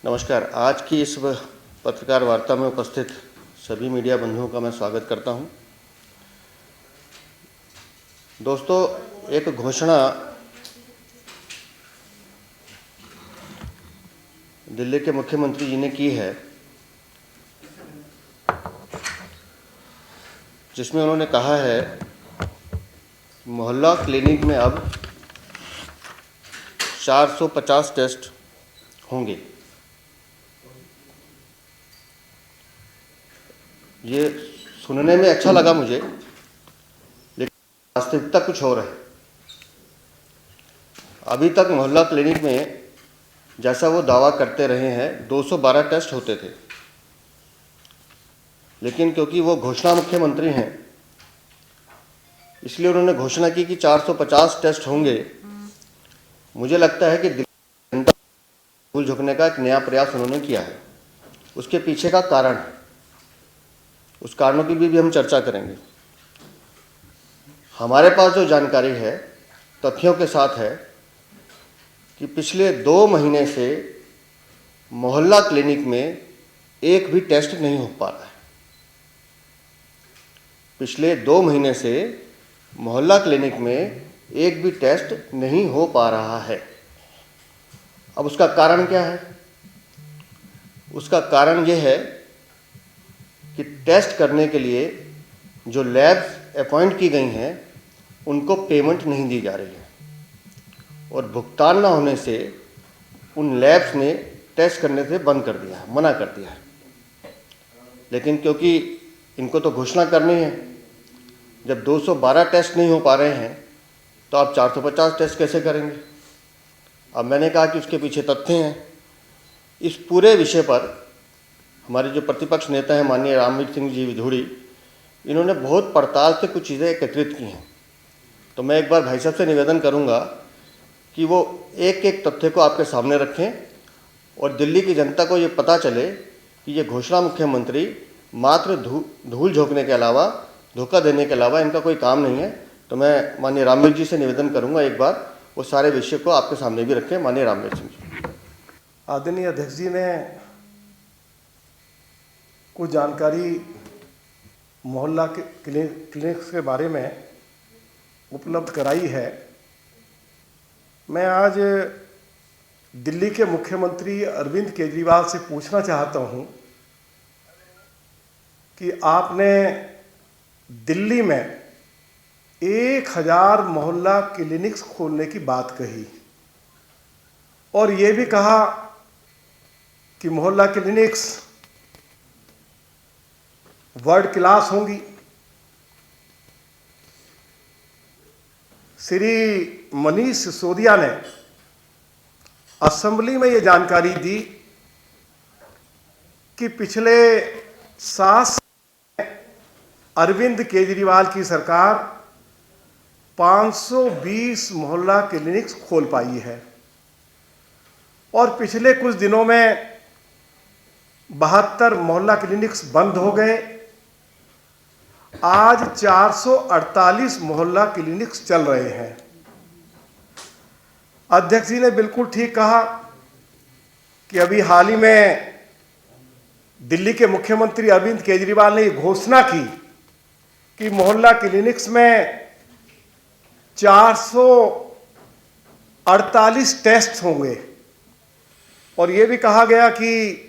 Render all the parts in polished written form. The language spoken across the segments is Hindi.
नमस्कार। आज की इस पत्रकार वार्ता में उपस्थित सभी मीडिया बंधुओं का मैं स्वागत करता हूं। दोस्तों, एक घोषणा दिल्ली के मुख्यमंत्री जी ने की है, जिसमें उन्होंने कहा है कि मोहल्ला क्लिनिक में अब 450 टेस्ट होंगे। ये सुनने में अच्छा लगा मुझे, लेकिन वास्तविकता कुछ और है। अभी तक मोहल्ला क्लिनिक में जैसा वो दावा करते रहे हैं 212 टेस्ट होते थे, लेकिन क्योंकि वो घोषणा मुख्यमंत्री हैं, इसलिए उन्होंने घोषणा की कि 450 टेस्ट होंगे। मुझे लगता है कि दिल्ली जनता भूल झुकने का एक नया प्रयास उन्होंने किया है। उसके पीछे का कारण है, उस कारणों की भी हम चर्चा करेंगे। हमारे पास जो जानकारी है तथ्यों के साथ है कि पिछले 2 महीने से मोहल्ला क्लिनिक में एक भी टेस्ट नहीं हो पा रहा है। पिछले 2 महीने से मोहल्ला क्लिनिक में एक भी टेस्ट नहीं हो पा रहा है। अब उसका कारण क्या है? उसका कारण यह है कि टेस्ट करने के लिए जो लैब्स अपॉइंट की गई हैं उनको पेमेंट नहीं दी जा रही है, और भुगतान ना होने से उन लैब्स ने टेस्ट करने से बंद कर दिया है, मना कर दिया है। लेकिन क्योंकि इनको तो घोषणा करनी है, जब 212 टेस्ट नहीं हो पा रहे हैं तो आप 450 टेस्ट कैसे करेंगे? अब मैंने कहा कि उसके पीछे तथ्य हैं। इस पूरे विषय पर हमारे जो प्रतिपक्ष नेता हैं माननीय रामवीर सिंह जी विधूड़ी, इन्होंने बहुत पड़ताल से कुछ चीज़ें एकत्रित की हैं। तो मैं एक बार भाई साहब से निवेदन करूंगा कि वो एक एक तथ्य को आपके सामने रखें और दिल्ली की जनता को ये पता चले कि ये घोषणा मुख्यमंत्री मात्र धूल झोंकने के अलावा, धोखा देने के अलावा इनका कोई काम नहीं है। तो मैं माननीय रामवीर जी से निवेदन करूंगा एक बार वो सारे विषय को आपके सामने भी रखें। माननीय रामवीर सिंह जी। आदरणीय अध्यक्ष जी ने कुछ जानकारी मोहल्ला क्लिनिक्स के बारे में उपलब्ध कराई है। मैं आज दिल्ली के मुख्यमंत्री अरविंद केजरीवाल से पूछना चाहता हूं कि आपने दिल्ली में 1000 मोहल्ला क्लिनिक्स खोलने की बात कही और ये भी कहा कि मोहल्ला क्लिनिक्स वर्ल्ड क्लास होंगी। श्री मनीष सिसोदिया ने असेंबली में ये जानकारी दी कि पिछले 7 साल में अरविंद केजरीवाल की सरकार 520 मोहल्ला क्लिनिक्स खोल पाई है और पिछले कुछ दिनों में 72 मोहल्ला क्लिनिक्स बंद हो गए। आज 448 मोहल्ला क्लिनिक्स चल रहे हैं। अध्यक्ष जी ने बिल्कुल ठीक कहा कि अभी हाल ही में दिल्ली के मुख्यमंत्री अरविंद केजरीवाल ने घोषणा की कि मोहल्ला क्लिनिक्स में 448 टेस्ट होंगे और यह भी कहा गया कि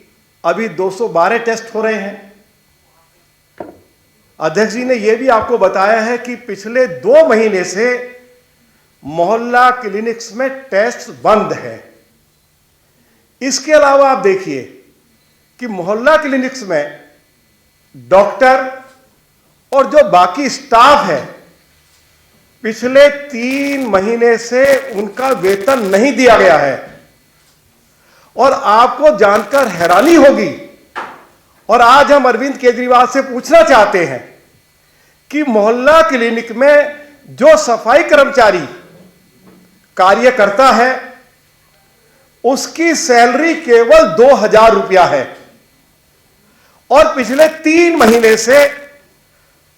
अभी 212 टेस्ट हो रहे हैं। अध्यक्ष जी ने यह भी आपको बताया है कि पिछले 2 महीने से मोहल्ला क्लिनिक्स में टेस्ट बंद है। इसके अलावा आप देखिए कि मोहल्ला क्लिनिक्स में डॉक्टर और जो बाकी स्टाफ है पिछले 3 महीने से उनका वेतन नहीं दिया गया है। और आपको जानकर हैरानी होगी और आज हम अरविंद केजरीवाल से पूछना चाहते हैं कि मोहल्ला क्लिनिक में जो सफाई कर्मचारी कार्य करता है उसकी सैलरी केवल 2000 रुपया है और पिछले 3 महीने से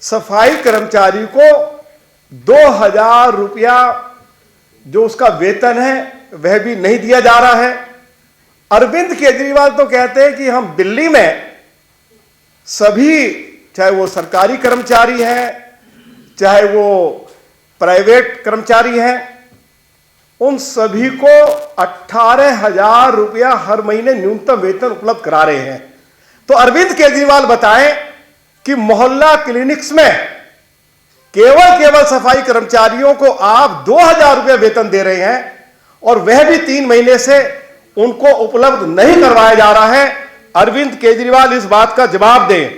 सफाई कर्मचारी को 2000 रुपया जो उसका वेतन है वह भी नहीं दिया जा रहा है। अरविंद केजरीवाल तो कहते हैं कि हम दिल्ली में सभी, चाहे वो सरकारी कर्मचारी हैं, चाहे वो प्राइवेट कर्मचारी हैं, उन सभी को 18,000 रुपया हर महीने न्यूनतम वेतन उपलब्ध करा रहे हैं। तो अरविंद केजरीवाल बताएं कि मोहल्ला क्लिनिक्स में केवल सफाई कर्मचारियों को आप 2,000 रुपया वेतन दे रहे हैं और वह भी 3 महीने से उनको उपलब्ध नहीं करवाया जा रहा है। अरविंद केजरीवाल इस बात का जवाब दें।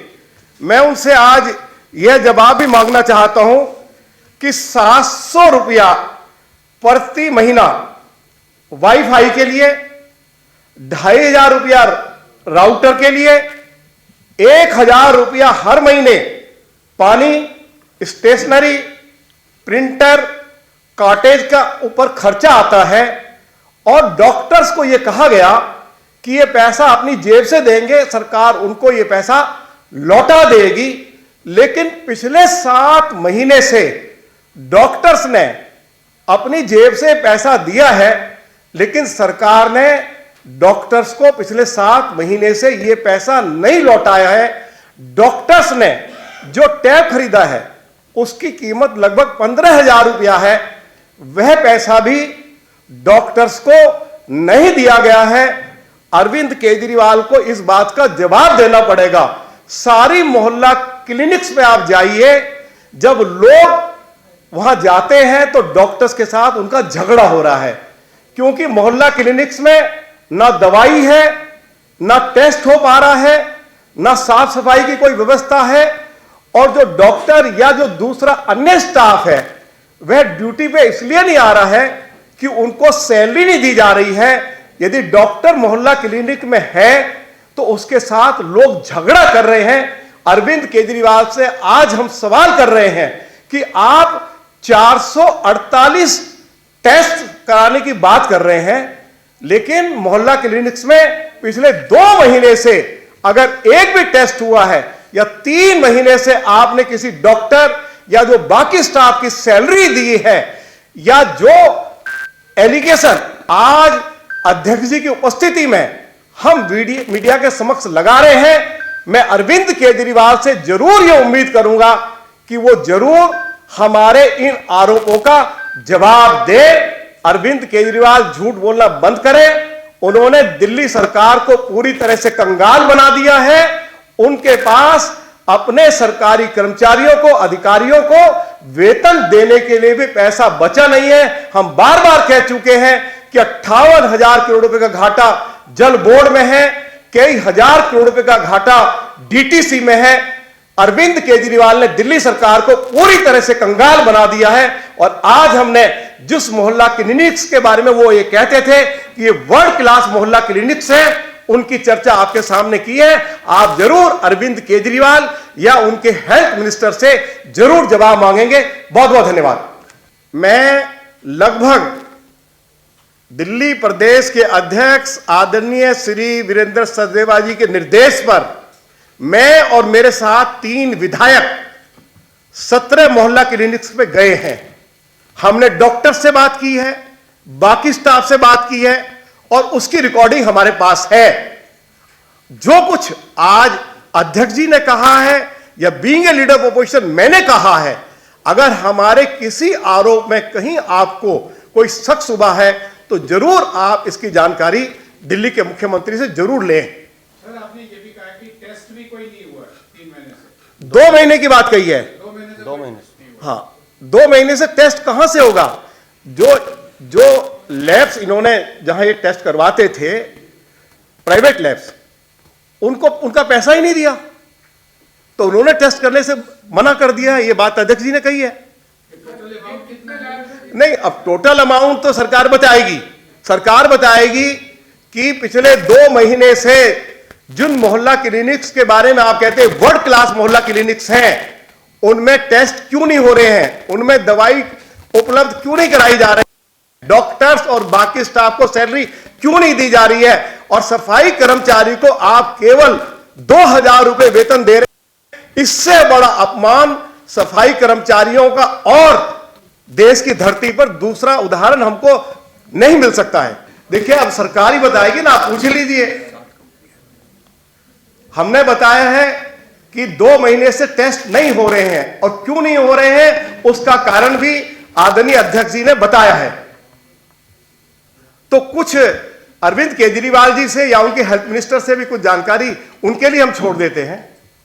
मैं उनसे आज यह जवाब भी मांगना चाहता हूं कि 700 रुपया प्रति महीना वाईफाई के लिए, 2,500 रुपया राउटर के लिए, 1,000 रुपया हर महीने पानी, स्टेशनरी, प्रिंटर, कॉटेज का ऊपर खर्चा आता है। और डॉक्टर्स को यह कहा गया कि यह पैसा अपनी जेब से देंगे, सरकार उनको यह पैसा लौटा देगी। लेकिन पिछले 7 महीने से डॉक्टर्स ने अपनी जेब से पैसा दिया है, लेकिन सरकार ने डॉक्टर्स को पिछले 7 महीने से यह पैसा नहीं लौटाया है। डॉक्टर्स ने जो टैब खरीदा है उसकी कीमत लगभग 15,000 रुपया है, वह पैसा भी डॉक्टर्स को नहीं दिया गया है। अरविंद केजरीवाल को इस बात का जवाब देना पड़ेगा। सारी मोहल्ला क्लिनिक्स में आप जाइए, जब लोग वहां जाते हैं तो डॉक्टर्स के साथ उनका झगड़ा हो रहा है, क्योंकि मोहल्ला क्लिनिक्स में ना दवाई है, ना टेस्ट हो पा रहा है, ना साफ सफाई की कोई व्यवस्था है। और जो डॉक्टर या जो दूसरा अन्य स्टाफ है वह ड्यूटी पे इसलिए नहीं आ रहा है कि उनको सैलरी नहीं दी जा रही है। यदि डॉक्टर मोहल्ला क्लिनिक में है तो उसके साथ लोग झगड़ा कर रहे हैं। अरविंद केजरीवाल से आज हम सवाल कर रहे हैं कि आप 448 टेस्ट कराने की बात कर रहे हैं, लेकिन मोहल्ला क्लिनिक्स में पिछले 2 महीने से अगर एक भी टेस्ट हुआ है या 3 महीने से आपने किसी डॉक्टर या जो बाकी स्टाफ की सैलरी दी है, या जो एलिगेशन आज अध्यक्ष जी की उपस्थिति में हम मीडिया के समक्ष लगा रहे हैं, मैं अरविंद केजरीवाल से जरूर यह उम्मीद करूंगा कि वो जरूर हमारे इन आरोपों का जवाब दे। अरविंद केजरीवाल झूठ बोलना बंद करें। उन्होंने दिल्ली सरकार को पूरी तरह से कंगाल बना दिया है। उनके पास अपने सरकारी कर्मचारियों को, अधिकारियों को वेतन देने के लिए भी पैसा बचा नहीं है। हम बार बार कह चुके हैं कि 58,000 करोड़ रुपए का घाटा जल बोर्ड में है, कई हजार करोड़ रुपए का घाटा डीटीसी में है। अरविंद केजरीवाल ने दिल्ली सरकार को पूरी तरह से कंगाल बना दिया है। और आज हमने जिस मोहल्ला क्लिनिक्स के बारे में वो ये कहते थे कि ये वर्ल्ड क्लास मोहल्ला क्लिनिक्स है, उनकी चर्चा आपके सामने की है। आप जरूर अरविंद केजरीवाल या उनके हेल्थ मिनिस्टर से जरूर जवाब मांगेंगे। बहुत बहुत धन्यवाद। मैं लगभग दिल्ली प्रदेश के अध्यक्ष आदरणीय श्री वीरेंद्र सचदेवा जी के निर्देश पर मैं और मेरे साथ 3 विधायक 17 मोहल्ला क्लिनिक्स पे गए हैं। हमने डॉक्टर से बात की है, बाकी स्टाफ से बात की है और उसकी रिकॉर्डिंग हमारे पास है। जो कुछ आज अध्यक्ष जी ने कहा है या being a leader of opposition मैंने कहा है, अगर हमारे किसी आरोप में कहीं आपको कोई शक शुबा है तो जरूर आप इसकी जानकारी दिल्ली के मुख्यमंत्री से जरूर लें। सर, आपने ये भी कहा कि टेस्ट भी कोई नहीं हुआ 3 महीने से। 2 महीने की बात कही है। 2 महीने से। हाँ, 2 महीने से टेस्ट कहां से होगा? जो लैब्स इन्होंने जहां ये टेस्ट करवाते थे, प्राइवेट लैब्स, उनको उनका पैसा ही नहीं दिया, तो उन्होंने टेस्ट करने से मना कर दिया। ये बात अध्यक्ष जी ने कही है। नहीं, अब टोटल अमाउंट तो सरकार बताएगी। सरकार बताएगी कि पिछले 2 महीने से जिन मोहल्ला क्लिनिक्स के बारे में आप कहते हैं वर्ल्ड क्लास मोहल्ला क्लिनिक्स हैं, उनमें टेस्ट क्यों नहीं हो रहे हैं, उनमें दवाई उपलब्ध क्यों नहीं कराई जा रही, डॉक्टर्स और बाकी स्टाफ को सैलरी क्यों नहीं दी जा रही है, और सफाई कर्मचारी को आप केवल 2,000 रुपए वेतन दे रहे हैं। इससे बड़ा अपमान सफाई कर्मचारियों का और देश की धरती पर दूसरा उदाहरण हमको नहीं मिल सकता है। देखिए, अब सरकार ही बताएगी ना, आप पूछ लीजिए। हमने बताया है कि 2 महीने से टेस्ट नहीं हो रहे हैं, और क्यों नहीं हो रहे हैं उसका कारण भी आदरणीय अध्यक्ष जी ने बताया है। तो कुछ अरविंद केजरीवाल जी से या उनके हेल्थ मिनिस्टर से भी कुछ जानकारी उनके लिए हम छोड़ देते हैं।